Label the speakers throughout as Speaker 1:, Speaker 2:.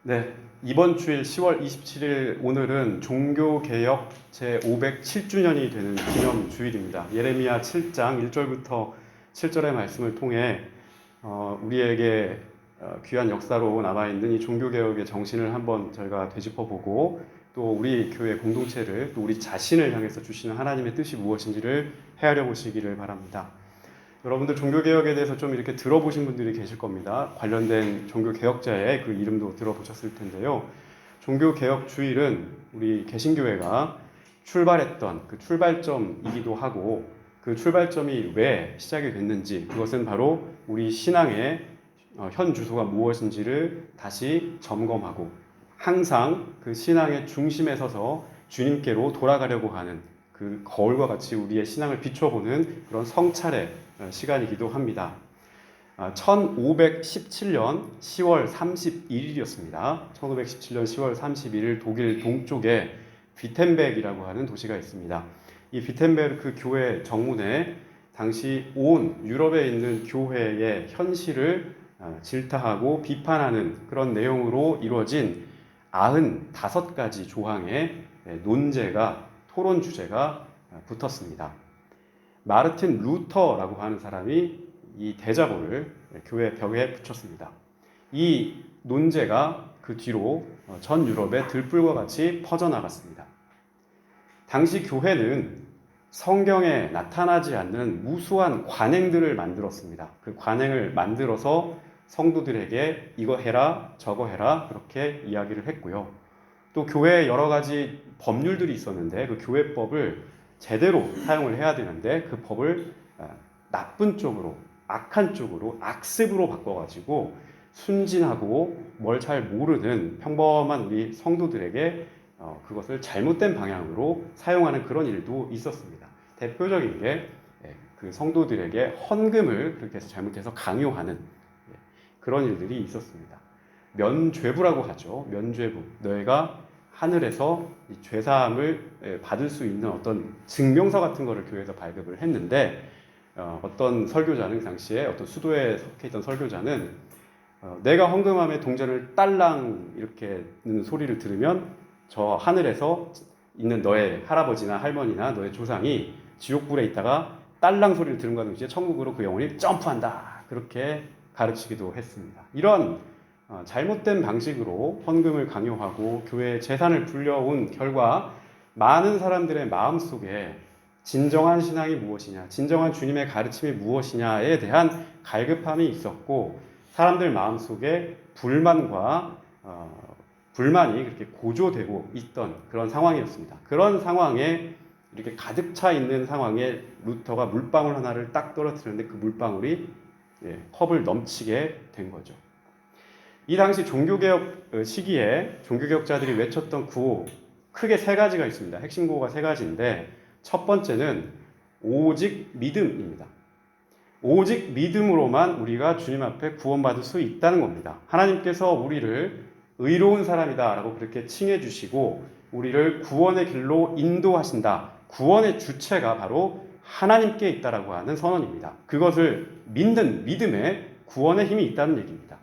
Speaker 1: 네, 이번 주일 10월 27일 오늘은 종교개혁 제507주년이 되는 기념주일입니다. 예레미야 7장 1절부터 7절의 말씀을 통해 우리에게 귀한 역사로 남아있는 이 종교개혁의 정신을 한번 저희가 되짚어보고 또 우리 교회 공동체를 또 우리 자신을 향해서 주시는 하나님의 뜻이 무엇인지를 헤아려 보시기를 바랍니다. 여러분들 종교개혁에 대해서 좀 이렇게 들어보신 분들이 계실 겁니다. 관련된 종교개혁자의 그 이름도 들어보셨을 텐데요. 종교개혁 주일은 우리 개신교회가 출발했던 그 출발점이기도 하고 그 출발점이 왜 시작이 됐는지 그것은 바로 우리 신앙의 현 주소가 무엇인지를 다시 점검하고 항상 그 신앙의 중심에 서서 주님께로 돌아가려고 하는 그 거울과 같이 우리의 신앙을 비춰보는 그런 성찰의 시간이기도 합니다. 1517년 10월 31일이었습니다. 1517년 10월 31일 독일 동쪽에 비텐베르이라고 하는 도시가 있습니다. 이 비텐베르크 교회 정문에 당시 온 유럽에 있는 교회의 현실을 질타하고 비판하는 그런 내용으로 이루어진 95가지 조항의 논제가 토론 주제가 붙었습니다. 마르틴 루터라고 하는 사람이 이 대자보를 교회 벽에 붙였습니다. 이 논제가 그 뒤로 전 유럽에 들불과 같이 퍼져나갔습니다. 당시 교회는 성경에 나타나지 않는 무수한 관행들을 만들었습니다. 그 관행을 만들어서 성도들에게 이거 해라 저거 해라 그렇게 이야기를 했고요. 또 교회에 여러 가지 법률들이 있었는데 그 교회법을 제대로 사용을 해야 되는데 그 법을 나쁜 쪽으로 악한 쪽으로 악습으로 바꿔가지고 순진하고 뭘 잘 모르는 평범한 우리 성도들에게 그것을 잘못된 방향으로 사용하는 그런 일도 있었습니다. 대표적인 게 그 성도들에게 헌금을 그렇게 해서 잘못해서 강요하는 그런 일들이 있었습니다. 면죄부라고 하죠. 면죄부. 너희가 하늘에서 이 죄사함을 받을 수 있는 어떤 증명서 같은 거를 교회에서 발급을 했는데 어떤 설교자는 그 당시에 어떤 수도에 속해 있던 설교자는 내가 헌금함에 동전을 딸랑 이렇게 는 소리를 들으면 저 하늘에서 있는 너의 할아버지나 할머니나 너의 조상이 지옥불에 있다가 딸랑 소리를 들은과 동시에 천국으로 그 영혼이 점프한다. 그렇게 가르치기도 했습니다. 이런 잘못된 방식으로 헌금을 강요하고 교회의 재산을 불려온 결과 많은 사람들의 마음속에 진정한 신앙이 무엇이냐, 진정한 주님의 가르침이 무엇이냐에 대한 갈급함이 있었고 사람들 마음속에 불만과 불만이 그렇게 고조되고 있던 그런 상황이었습니다. 그런 상황에 이렇게 가득 차 있는 상황에 루터가 물방울 하나를 딱 떨어뜨렸는데 그 물방울이 컵을 넘치게 된 거죠. 이 당시 종교개혁 시기에 종교개혁자들이 외쳤던 구호 크게 세 가지가 있습니다. 핵심 구호가 세 가지인데 첫 번째는 오직 믿음입니다. 오직 믿음으로만 우리가 주님 앞에 구원받을 수 있다는 겁니다. 하나님께서 우리를 의로운 사람이다 라고 그렇게 칭해 주시고 우리를 구원의 길로 인도하신다. 구원의 주체가 바로 하나님께 있다라고 하는 선언입니다. 그것을 믿는 믿음에 구원의 힘이 있다는 얘기입니다.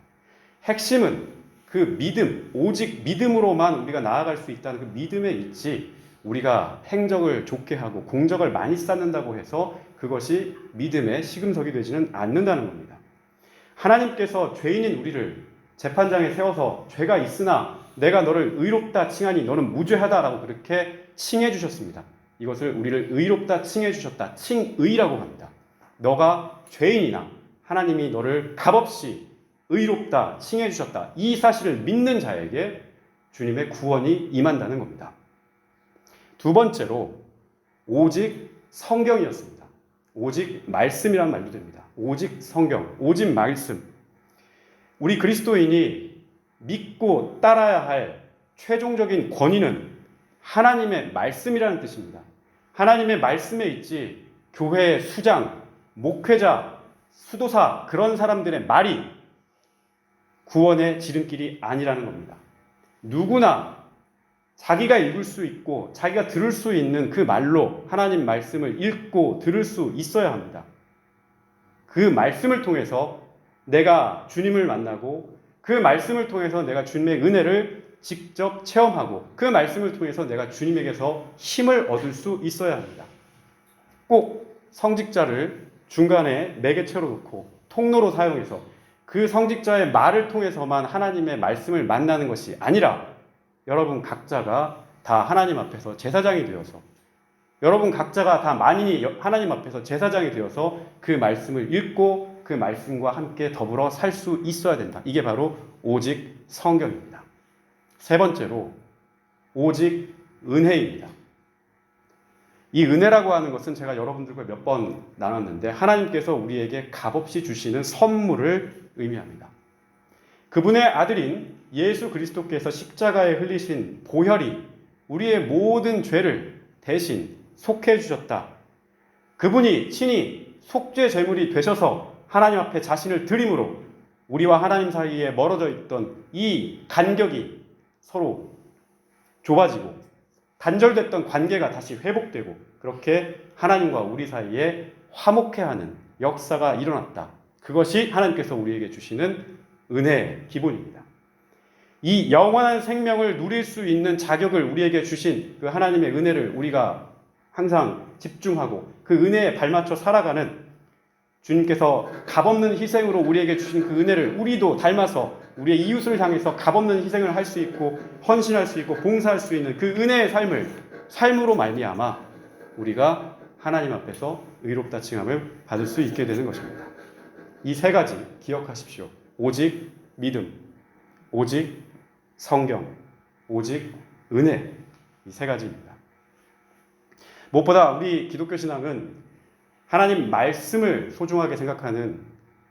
Speaker 1: 핵심은 그 믿음, 오직 믿음으로만 우리가 나아갈 수 있다는 그 믿음에 있지 우리가 행적을 좋게 하고 공적을 많이 쌓는다고 해서 그것이 믿음의 시금석이 되지는 않는다는 겁니다. 하나님께서 죄인인 우리를 재판장에 세워서 죄가 있으나 내가 너를 의롭다 칭하니 너는 무죄하다라고 그렇게 칭해 주셨습니다. 이것을 우리를 의롭다 칭해 주셨다. 칭의라고 합니다. 너가 죄인이나 하나님이 너를 값없이 의롭다 칭해 주셨다. 이 사실을 믿는 자에게 주님의 구원이 임한다는 겁니다. 두 번째로 오직 성경이었습니다. 오직 말씀이란 말도 됩니다. 오직 성경, 오직 말씀. 우리 그리스도인이 믿고 따라야 할 최종적인 권위는 하나님의 말씀이라는 뜻입니다. 하나님의 말씀에 있지 교회의 수장, 목회자, 수도사 그런 사람들의 말이 구원의 지름길이 아니라는 겁니다. 누구나 자기가 읽을 수 있고 자기가 들을 수 있는 그 말로 하나님 말씀을 읽고 들을 수 있어야 합니다. 그 말씀을 통해서 내가 주님을 만나고 그 말씀을 통해서 내가 주님의 은혜를 직접 체험하고 그 말씀을 통해서 내가 주님에게서 힘을 얻을 수 있어야 합니다. 꼭 성직자를 중간에 매개체로 놓고 통로로 사용해서 그 성직자의 말을 통해서만 하나님의 말씀을 만나는 것이 아니라 여러분 각자가 다 하나님 앞에서 제사장이 되어서 여러분 각자가 다 만인이 하나님 앞에서 제사장이 되어서 그 말씀을 읽고 그 말씀과 함께 더불어 살 수 있어야 된다. 이게 바로 오직 성경입니다. 세 번째로 오직 은혜입니다. 이 은혜라고 하는 것은 제가 여러분들과 몇 번 나눴는데 하나님께서 우리에게 값없이 주시는 선물을 의미합니다. 그분의 아들인 예수 그리스도께서 십자가에 흘리신 보혈이 우리의 모든 죄를 대신 속해 주셨다. 그분이 친히 속죄 제물이 되셔서 하나님 앞에 자신을 드림으로 우리와 하나님 사이에 멀어져 있던 이 간격이 서로 좁아지고 단절됐던 관계가 다시 회복되고 그렇게 하나님과 우리 사이에 화목해하는 역사가 일어났다. 그것이 하나님께서 우리에게 주시는 은혜의 기본입니다. 이 영원한 생명을 누릴 수 있는 자격을 우리에게 주신 그 하나님의 은혜를 우리가 항상 집중하고 그 은혜에 발맞춰 살아가는 주님께서 값없는 희생으로 우리에게 주신 그 은혜를 우리도 닮아서 우리의 이웃을 향해서 값없는 희생을 할 수 있고 헌신할 수 있고 봉사할 수 있는 그 은혜의 삶으로 말미암아 우리가 하나님 앞에서 의롭다 칭함을 받을 수 있게 되는 것입니다. 이 세 가지 기억하십시오. 오직 믿음, 오직 성경, 오직 은혜, 이 세 가지입니다. 무엇보다 우리 기독교 신앙은 하나님 말씀을 소중하게 생각하는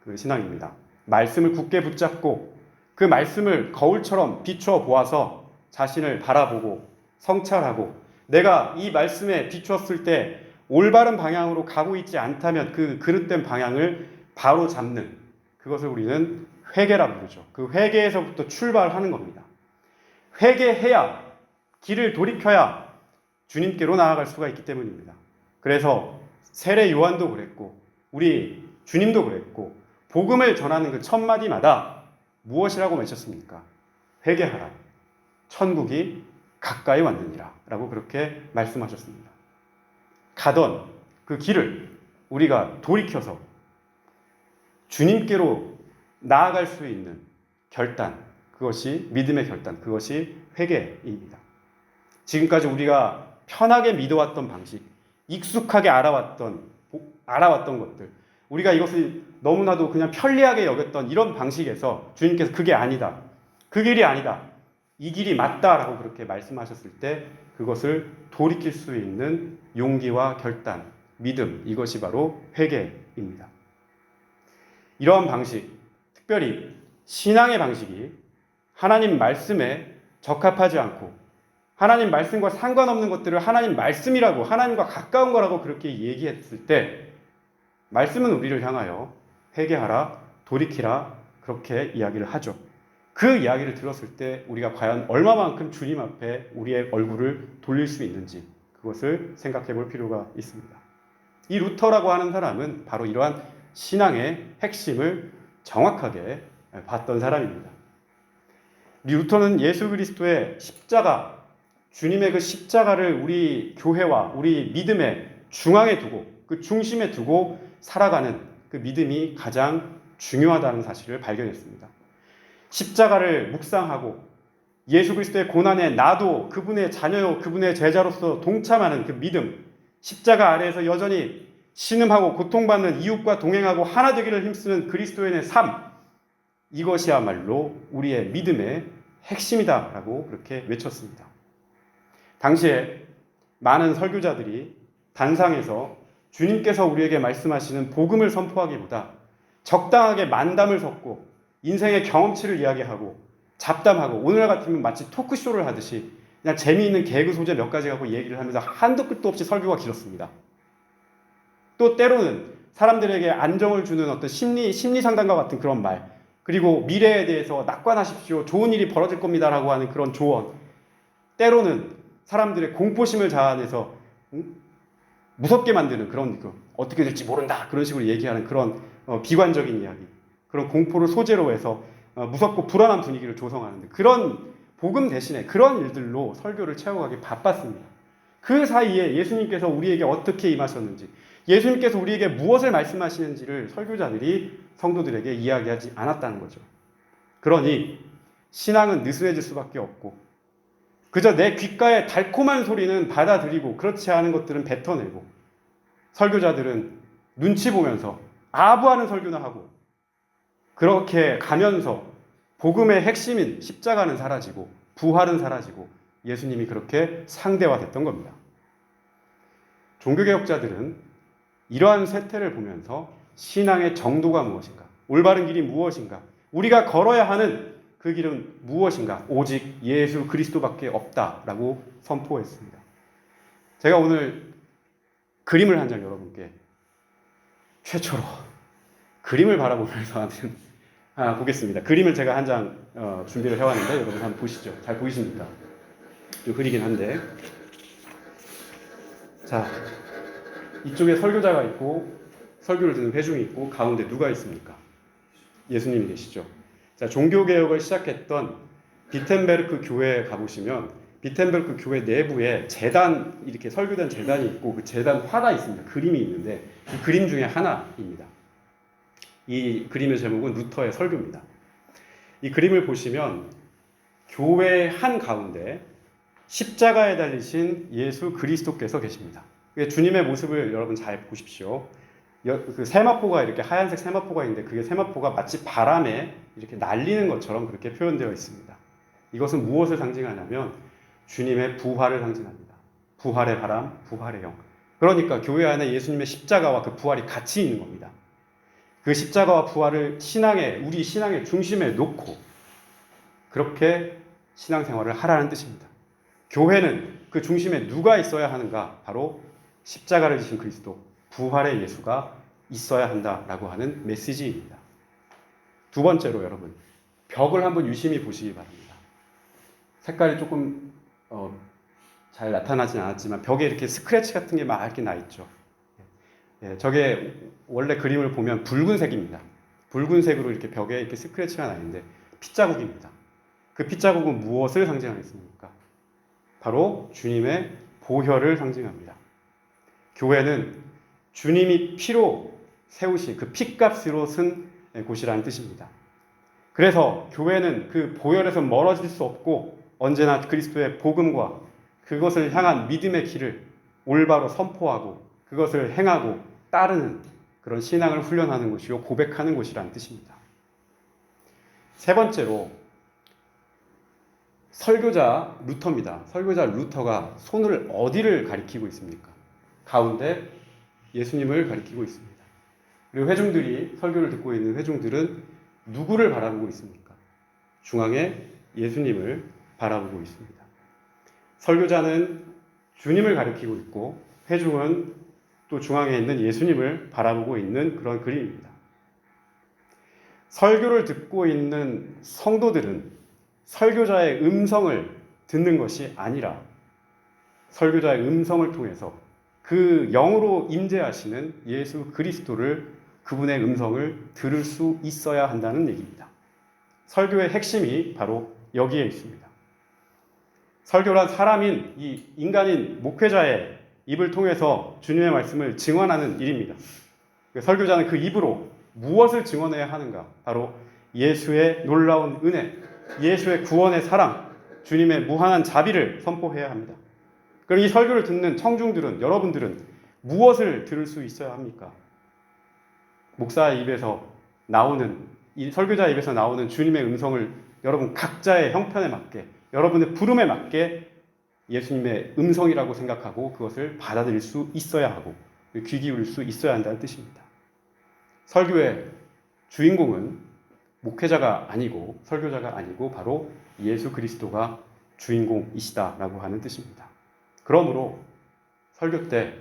Speaker 1: 그 신앙입니다. 말씀을 굳게 붙잡고 그 말씀을 거울처럼 비추어 보아서 자신을 바라보고 성찰하고 내가 이 말씀에 비추었을 때 올바른 방향으로 가고 있지 않다면 그 그릇된 방향을 바로 잡는 그것을 우리는 회개라고 부르죠. 그 회개에서부터 출발하는 겁니다. 회개해야 길을 돌이켜야 주님께로 나아갈 수가 있기 때문입니다. 그래서 세례 요한도 그랬고 우리 주님도 그랬고 복음을 전하는 그 첫 마디마다 무엇이라고 외쳤습니까? 회개하라. 천국이 가까이 왔느니라 라고 그렇게 말씀하셨습니다. 가던 그 길을 우리가 돌이켜서 주님께로 나아갈 수 있는 결단, 그것이 믿음의 결단, 그것이 회개입니다. 지금까지 우리가 편하게 믿어왔던 방식, 익숙하게 알아왔던 것들, 우리가 이것을 너무나도 그냥 편리하게 여겼던 이런 방식에서 주님께서 그게 아니다, 그 길이 아니다, 이 길이 맞다라고 그렇게 말씀하셨을 때 그것을 돌이킬 수 있는 용기와 결단, 믿음, 이것이 바로 회개입니다. 이러한 방식, 특별히 신앙의 방식이 하나님 말씀에 적합하지 않고 하나님 말씀과 상관없는 것들을 하나님 말씀이라고, 하나님과 가까운 거라고 그렇게 얘기했을 때 말씀은 우리를 향하여 회개하라, 돌이키라 그렇게 이야기를 하죠. 그 이야기를 들었을 때 우리가 과연 얼마만큼 주님 앞에 우리의 얼굴을 돌릴 수 있는지 그것을 생각해 볼 필요가 있습니다. 이 루터라고 하는 사람은 바로 이러한 신앙의 핵심을 정확하게 봤던 사람입니다. 루터는 예수 그리스도의 십자가, 주님의 그 십자가를 우리 교회와 우리 믿음의 중앙에 두고 그 중심에 두고 살아가는 그 믿음이 가장 중요하다는 사실을 발견했습니다. 십자가를 묵상하고 예수 그리스도의 고난에 나도 그분의 자녀요 그분의 제자로서 동참하는 그 믿음, 십자가 아래에서 여전히 신음하고 고통받는 이웃과 동행하고 하나 되기를 힘쓰는 그리스도인의 삶, 이것이야말로 우리의 믿음의 핵심이다라고 그렇게 외쳤습니다. 당시에 많은 설교자들이 단상에서 주님께서 우리에게 말씀하시는 복음을 선포하기보다 적당하게 만담을 섞고 인생의 경험치를 이야기하고 잡담하고 오늘 같으면 마치 토크쇼를 하듯이 그냥 재미있는 개그 소재 몇 가지 갖고 얘기를 하면서 한도 끝도 없이 설교가 길었습니다. 또 때로는 사람들에게 안정을 주는 어떤 심리 상담과 같은 그런 말, 그리고 미래에 대해서 낙관하십시오, 좋은 일이 벌어질 겁니다라고 하는 그런 조언, 때로는 사람들의 공포심을 자아내서 무섭게 만드는 그런 어떻게 될지 모른다 그런 식으로 얘기하는 그런 비관적인 이야기, 그런 공포를 소재로 해서 무섭고 불안한 분위기를 조성하는데 그런 복음 대신에 그런 일들로 설교를 채워가기 바빴습니다. 그 사이에 예수님께서 우리에게 어떻게 임하셨는지, 예수님께서 우리에게 무엇을 말씀하시는지를 설교자들이 성도들에게 이야기하지 않았다는 거죠. 그러니 신앙은 느슨해질 수밖에 없고 그저 내 귓가에 달콤한 소리는 받아들이고 그렇지 않은 것들은 뱉어내고 설교자들은 눈치 보면서 아부하는 설교나 하고 그렇게 가면서 복음의 핵심인 십자가는 사라지고 부활은 사라지고 예수님이 그렇게 상대화됐던 겁니다. 종교개혁자들은 이러한 세태를 보면서 신앙의 정도가 무엇인가, 올바른 길이 무엇인가, 우리가 걸어야 하는 그 길은 무엇인가, 오직 예수 그리스도밖에 없다라고 선포했습니다. 제가 오늘 그림을 한 장 여러분께 최초로 그림을 바라보면서 보겠습니다. 그림을 제가 한 장 준비를 해왔는데 여러분 한번 보시죠. 잘 보이십니까? 좀 흐리긴 한데, 자, 이쪽에 설교자가 있고 설교를 듣는 회중이 있고 가운데 누가 있습니까? 예수님이 계시죠. 자, 종교개혁을 시작했던 비텐베르크 교회에 가보시면 비텐베르크 교회 내부에 제단, 이렇게 설교된 제단이 있고 그 제단 화가 있습니다. 그림이 있는데 그 그림 중에 하나입니다. 이 그림의 제목은 루터의 설교입니다. 이 그림을 보시면 교회 한가운데 십자가에 달리신 예수 그리스도께서 계십니다. 주님의 모습을 여러분 잘 보십시오. 그 세마포가 이렇게 하얀색 세마포가 있는데 그게 세마포가 마치 바람에 이렇게 날리는 것처럼 그렇게 표현되어 있습니다. 이것은 무엇을 상징하냐면 주님의 부활을 상징합니다. 부활의 바람, 부활의 영. 그러니까 교회 안에 예수님의 십자가와 그 부활이 같이 있는 겁니다. 그 십자가와 부활을 우리 신앙의 중심에 놓고 그렇게 신앙생활을 하라는 뜻입니다. 교회는 그 중심에 누가 있어야 하는가? 바로 십자가를 지신 그리스도, 부활의 예수가 있어야 한다라고 하는 메시지입니다. 두 번째로 여러분, 벽을 한번 유심히 보시기 바랍니다. 색깔이 조금 잘 나타나진 않았지만 벽에 이렇게 스크래치 같은 게 막 이렇게 나 있죠. 저게 원래 그림을 보면 붉은색입니다. 붉은색으로 이렇게 벽에 이렇게 스크래치가 나 있는데 핏자국입니다. 그 핏자국은 무엇을 상징하겠습니까? 바로 주님의 보혈을 상징합니다. 교회는 주님이 피로 세우신 그 핏값으로 쓴 곳이라는 뜻입니다. 그래서 교회는 그 보혈에서 멀어질 수 없고 언제나 그리스도의 복음과 그것을 향한 믿음의 길을 올바로 선포하고 그것을 행하고 따르는 그런 신앙을 훈련하는 곳이요 고백하는 곳이라는 뜻입니다. 세 번째로 설교자 루터입니다. 설교자 루터가 손을 어디를 가리키고 있습니까? 가운데 예수님을 가리키고 있습니다. 그리고 회중들이 설교를 듣고 있는 회중들은 누구를 바라보고 있습니까? 중앙에 예수님을 바라보고 있습니다. 설교자는 주님을 가리키고 있고 회중은 또 중앙에 있는 예수님을 바라보고 있는 그런 그림입니다. 설교를 듣고 있는 성도들은 설교자의 음성을 듣는 것이 아니라 설교자의 음성을 통해서 그 영으로 임재하시는 예수 그리스도를 그분의 음성을 들을 수 있어야 한다는 얘기입니다. 설교의 핵심이 바로 여기에 있습니다. 설교란 사람인 이 인간인 목회자의 입을 통해서 주님의 말씀을 증언하는 일입니다. 설교자는 그 입으로 무엇을 증언해야 하는가? 바로 예수의 놀라운 은혜, 예수의 구원의 사랑, 주님의 무한한 자비를 선포해야 합니다. 그럼 이 설교를 듣는 청중들은, 여러분들은 무엇을 들을 수 있어야 합니까? 목사의 입에서 나오는, 이 설교자의 입에서 나오는 주님의 음성을 여러분 각자의 형편에 맞게, 여러분의 부름에 맞게 예수님의 음성이라고 생각하고 그것을 받아들일 수 있어야 하고 귀 기울일 수 있어야 한다는 뜻입니다. 설교의 주인공은 목회자가 아니고 설교자가 아니고 바로 예수 그리스도가 주인공이시다라고 하는 뜻입니다. 그러므로 설교 때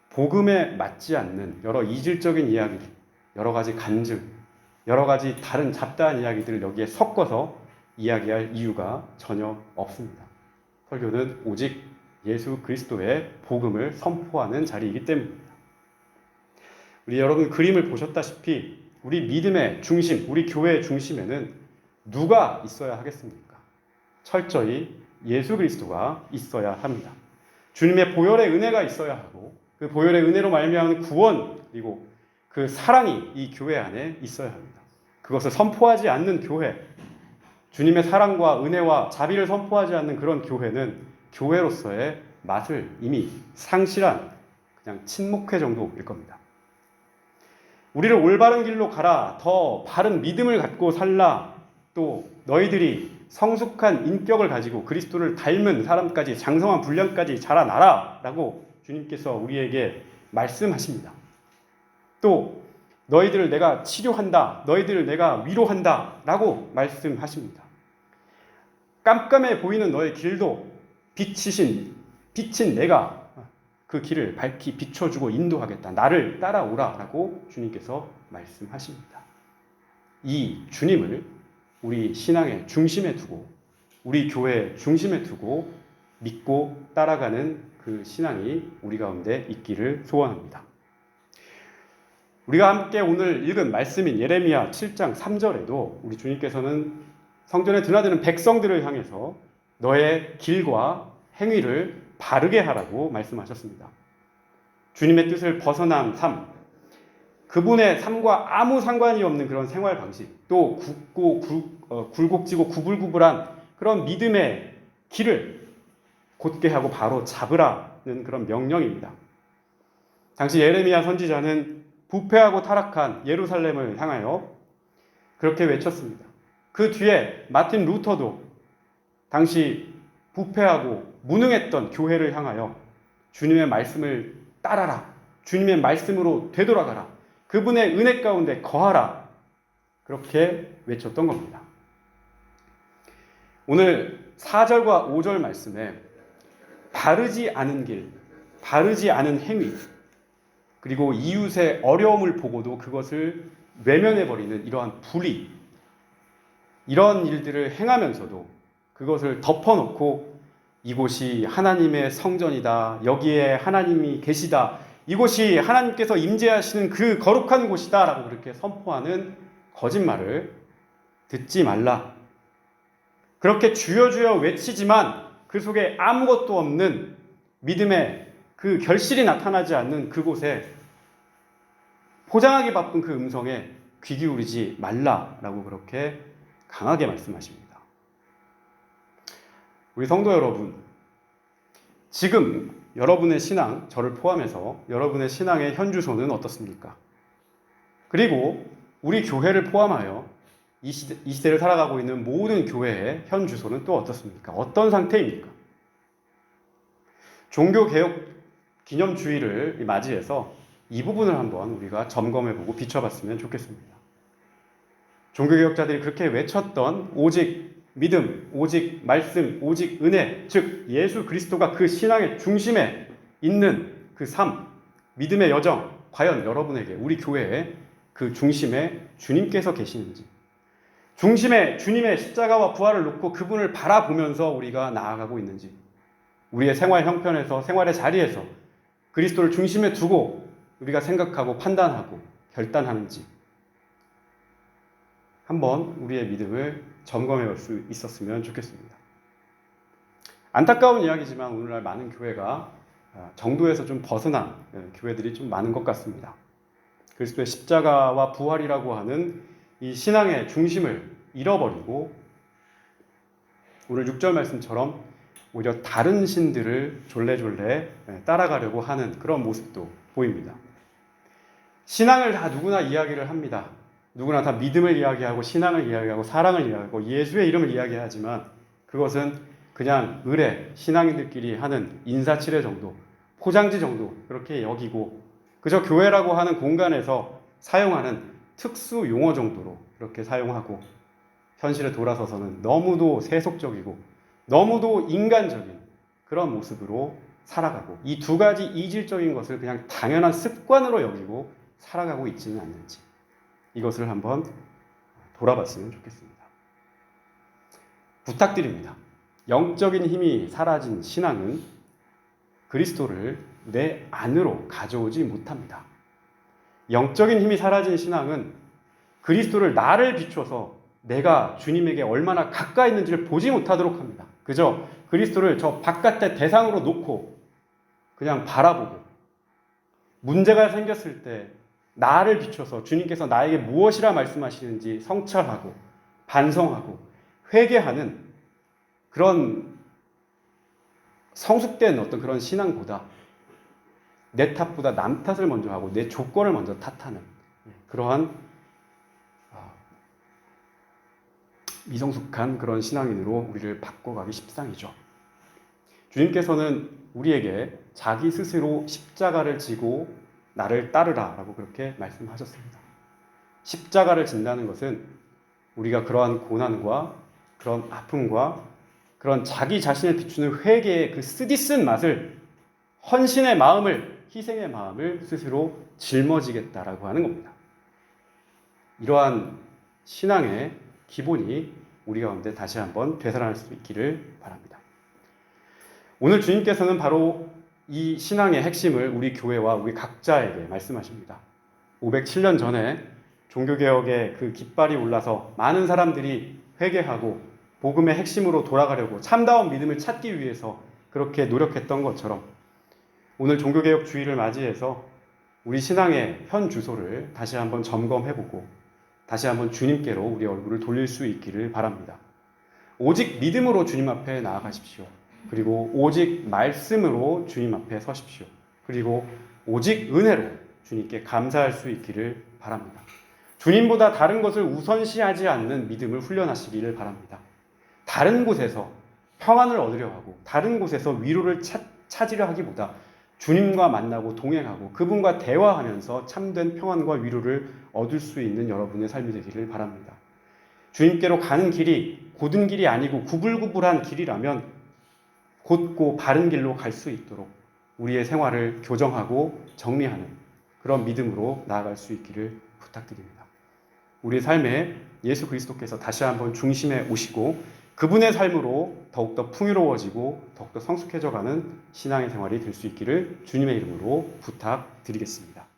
Speaker 1: 복음에 맞지 않는 여러 이질적인 이야기들, 여러 가지 간증, 여러 가지 다른 잡다한 이야기들을 여기에 섞어서 이야기할 이유가 전혀 없습니다. 설교는 오직 예수 그리스도의 복음을 선포하는 자리이기 때문입니다. 우리 여러분 그림을 보셨다시피 우리 믿음의 중심, 우리 교회의 중심에는 누가 있어야 하겠습니까? 철저히 예수 그리스도가 있어야 합니다. 주님의 보혈의 은혜가 있어야 하고 그 보혈의 은혜로 말미암은 구원 그리고 그 사랑이 이 교회 안에 있어야 합니다. 그것을 선포하지 않는 교회, 주님의 사랑과 은혜와 자비를 선포하지 않는 그런 교회는 교회로서의 맛을 이미 상실한 그냥 친목회 정도일 겁니다. 우리를 올바른 길로 가라, 더 바른 믿음을 갖고 살라, 또 너희들이 성숙한 인격을 가지고 그리스도를 닮은 사람까지 장성한 분량까지 자라나라 라고 주님께서 우리에게 말씀하십니다. 또 너희들을 내가 치료한다, 너희들을 내가 위로한다 라고 말씀하십니다. 깜깜해 보이는 너의 길도 빛인 내가 그 길을 밝히 비춰주고 인도하겠다. 나를 따라오라 라고 주님께서 말씀하십니다. 이 주님을 우리 신앙의 중심에 두고 우리 교회의 중심에 두고 믿고 따라가는 그 신앙이 우리 가운데 있기를 소원합니다. 우리가 함께 오늘 읽은 말씀인 예레미야 7장 3절에도 우리 주님께서는 성전에 드나드는 백성들을 향해서 너의 길과 행위를 바르게 하라고 말씀하셨습니다. 주님의 뜻을 벗어난 삶, 그분의 삶과 아무 상관이 없는 그런 생활 방식, 또 굴곡지고 구불구불한 그런 믿음의 길을 곧게 하고 바로 잡으라는 그런 명령입니다. 당시 예레미야 선지자는 부패하고 타락한 예루살렘을 향하여 그렇게 외쳤습니다. 그 뒤에 마틴 루터도 당시 부패하고 무능했던 교회를 향하여 주님의 말씀을 따라라, 주님의 말씀으로 되돌아가라, 그분의 은혜 가운데 거하라, 그렇게 외쳤던 겁니다. 오늘 4절과 5절 말씀에 바르지 않은 길, 바르지 않은 행위, 그리고 이웃의 어려움을 보고도 그것을 외면해버리는 이러한 불의, 이런 일들을 행하면서도 그것을 덮어놓고 이곳이 하나님의 성전이다, 여기에 하나님이 계시다, 이곳이 하나님께서 임재하시는 그 거룩한 곳이다 라고 그렇게 선포하는 거짓말을 듣지 말라. 그렇게 주여 주여 외치지만 그 속에 아무것도 없는 믿음의 그 결실이 나타나지 않는 그곳에 포장하기 바쁜 그 음성에 귀 기울이지 말라라고 그렇게 강하게 말씀하십니다. 우리 성도 여러분, 지금 여러분의 신앙, 저를 포함해서 여러분의 신앙의 현주소는 어떻습니까? 그리고 우리 교회를 포함하여 이 시대를 살아가고 있는 모든 교회의 현주소는 또 어떻습니까? 어떤 상태입니까? 종교개혁 기념주의를 맞이해서 이 부분을 한번 우리가 점검해보고 비춰봤으면 좋겠습니다. 종교개혁자들이 그렇게 외쳤던 오직 믿음, 오직 말씀, 오직 은혜, 즉 예수 그리스도가 그 신앙의 중심에 있는 그 삶, 믿음의 여정, 과연 여러분에게, 우리 교회에 그 중심에 주님께서 계시는지, 중심에 주님의 십자가와 부활을 놓고 그분을 바라보면서 우리가 나아가고 있는지, 우리의 생활 형편에서, 생활의 자리에서 그리스도를 중심에 두고 우리가 생각하고 판단하고 결단하는지 한번 우리의 믿음을 점검해 볼 수 있었으면 좋겠습니다. 안타까운 이야기지만 오늘날 많은 교회가 정도에서 좀 벗어난 교회들이 좀 많은 것 같습니다. 그리스도의 십자가와 부활이라고 하는 이 신앙의 중심을 잃어버리고 오늘 6절 말씀처럼 오히려 다른 신들을 졸래졸래 따라가려고 하는 그런 모습도 보입니다. 신앙을 다 누구나 이야기를 합니다. 누구나 다 믿음을 이야기하고 신앙을 이야기하고 사랑을 이야기하고 예수의 이름을 이야기하지만 그것은 그냥 의례, 신앙인들끼리 하는 인사치레 정도, 포장지 정도 그렇게 여기고 그저 교회라고 하는 공간에서 사용하는 특수 용어 정도로 그렇게 사용하고 현실에 돌아서서는 너무도 세속적이고 너무도 인간적인 그런 모습으로 살아가고 이 두 가지 이질적인 것을 그냥 당연한 습관으로 여기고 살아가고 있지는 않는지 이것을 한번 돌아봤으면 좋겠습니다. 부탁드립니다. 영적인 힘이 사라진 신앙은 그리스도를 내 안으로 가져오지 못합니다. 영적인 힘이 사라진 신앙은 그리스도를 나를 비춰서 내가 주님에게 얼마나 가까이 있는지를 보지 못하도록 합니다. 그저 그리스도를 저 바깥의 대상으로 놓고 그냥 바라보고 문제가 생겼을 때 나를 비춰서 주님께서 나에게 무엇이라 말씀하시는지 성찰하고 반성하고 회개하는 그런 성숙된 어떤 그런 신앙보다 내 탓보다 남 탓을 먼저 하고 내 조건을 먼저 탓하는 그러한 미성숙한 그런 신앙인으로 우리를 바꿔가기 십상이죠. 주님께서는 우리에게 자기 스스로 십자가를 지고 나를 따르라 라고 그렇게 말씀하셨습니다. 십자가를 진다는 것은 우리가 그러한 고난과 그런 아픔과 그런 자기 자신을 비추는 회개의 그 쓰디쓴 맛을, 헌신의 마음을, 희생의 마음을 스스로 짊어지겠다라고 하는 겁니다. 이러한 신앙의 기본이 우리 가운데 다시 한번 되살아날 수 있기를 바랍니다. 오늘 주님께서는 바로 이 신앙의 핵심을 우리 교회와 우리 각자에게 말씀하십니다. 507년 전에 종교개혁의 그 깃발이 올라서 많은 사람들이 회개하고 복음의 핵심으로 돌아가려고 참다운 믿음을 찾기 위해서 그렇게 노력했던 것처럼 오늘 종교개혁 주의를 맞이해서 우리 신앙의 현 주소를 다시 한번 점검해보고 다시 한번 주님께로 우리 얼굴을 돌릴 수 있기를 바랍니다. 오직 믿음으로 주님 앞에 나아가십시오. 그리고 오직 말씀으로 주님 앞에 서십시오. 그리고 오직 은혜로 주님께 감사할 수 있기를 바랍니다. 주님보다 다른 것을 우선시하지 않는 믿음을 훈련하시기를 바랍니다. 다른 곳에서 평안을 얻으려 하고 다른 곳에서 위로를 찾으려 하기보다 주님과 만나고 동행하고 그분과 대화하면서 참된 평안과 위로를 얻을 수 있는 여러분의 삶이 되기를 바랍니다. 주님께로 가는 길이 곧은 길이 아니고 구불구불한 길이라면 곧고 바른 길로 갈 수 있도록 우리의 생활을 교정하고 정리하는 그런 믿음으로 나아갈 수 있기를 부탁드립니다. 우리의 삶에 예수 그리스도께서 다시 한번 중심에 오시고 그분의 삶으로 더욱더 풍요로워지고 더욱더 성숙해져가는 신앙의 생활이 될 수 있기를 주님의 이름으로 부탁드리겠습니다.